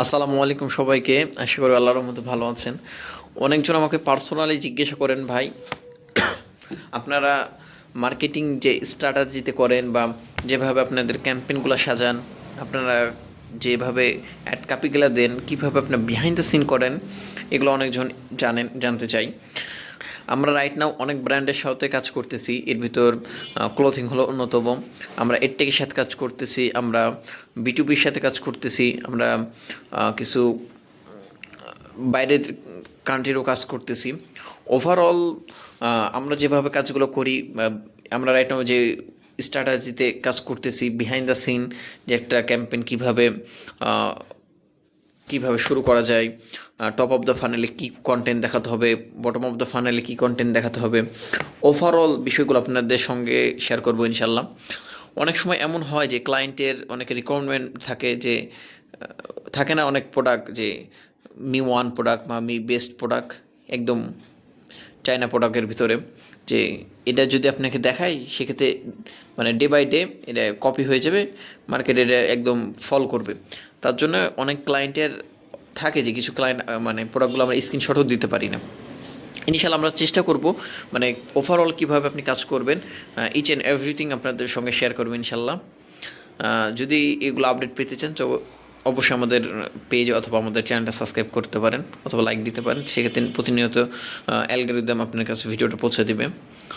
আসসালামু আলাইকুম সবাইকে। আশা করি আল্লাহর রহমতে ভালো আছেন। অনেকজন আমাকে পার্সোনালি জিজ্ঞাসা করেন, ভাই আপনারা মার্কেটিং যে স্ট্র্যাটেজিতে করেন বা যেভাবে আপনাদের ক্যাম্পেইনগুলো সাজান, আপনারা যেভাবে অ্যাড কপিগুলো দেন, কীভাবে আপনার বিহাইন্ড দ্য সিন করেন, এগুলো অনেকজন জানতে চাই। আমরা রাইট নাও অনেক ব্র্যান্ডের সাথে কাজ করতেছি। এর ভিতর ক্লোথিং হলো অন্যতম। আমরা এডটেকের সাথে কাজ করতেছি, আমরা বিটুবির সাথে কাজ করতেছি, আমরা কিছু বাইরের কান্ট্রিরও কাজ করতেছি। ওভারঅল আমরা যেভাবে কাজগুলো করি, আমরা রাইট নাও যে স্ট্র্যাটেজিতে কাজ করতেছি, বিহাইন্ড দ্য সিন, যে একটা ক্যাম্পেইন কীভাবে শুরু করা যায়, টপ অফ দ্য ফানেলে কী কন্টেন্ট দেখাতে হবে, বটম অফ দ্য ফানেলে কী কন্টেন্ট দেখাতে হবে, ওভারঅল বিষয়গুলো আপনাদের সঙ্গে শেয়ার করবো ইনশাল্লাহ। অনেক সময় এমন হয় যে ক্লায়েন্টের অনেক রিকোয়ারমেন্ট থাকে, যে থাকে না অনেক প্রোডাক্ট, যে মি ওয়ান প্রোডাক্ট বা মি বেস্ট প্রোডাক্ট, একদম চায়না প্রোডাক্টের ভিতরে, যে এটা যদি আপনাকে দেখাই সেক্ষেত্রে মানে ডে বাই ডে এটা কপি হয়ে যাবে, মার্কেটে এটা একদম ফল করবে। তার জন্য অনেক ক্লায়েন্টের থাকে যে কিছু ক্লায়েন্ট মানে প্রোডাক্টগুলো আমরা স্ক্রিনশটও দিতে পারি না। ইনিশিয়াল আমরা চেষ্টা করব মানে ওভারঅল কীভাবে আপনি কাজ করবেন, ইচ অ্যান্ড এভরিথিং আপনাদের সঙ্গে শেয়ার করবো ইনশাল্লাহ। যদি এগুলো আপডেট পেতে চান তো অবশ্যই আমাদের পেজ অথবা আমাদের চ্যানেলটা সাবস্ক্রাইব করতে পারেন অথবা লাইক দিতে পারেন। সেক্ষেত্রে প্রতিনিয়ত অ্যালগরিদম আপনার কাছে ভিডিওটা পৌঁছে দেবে।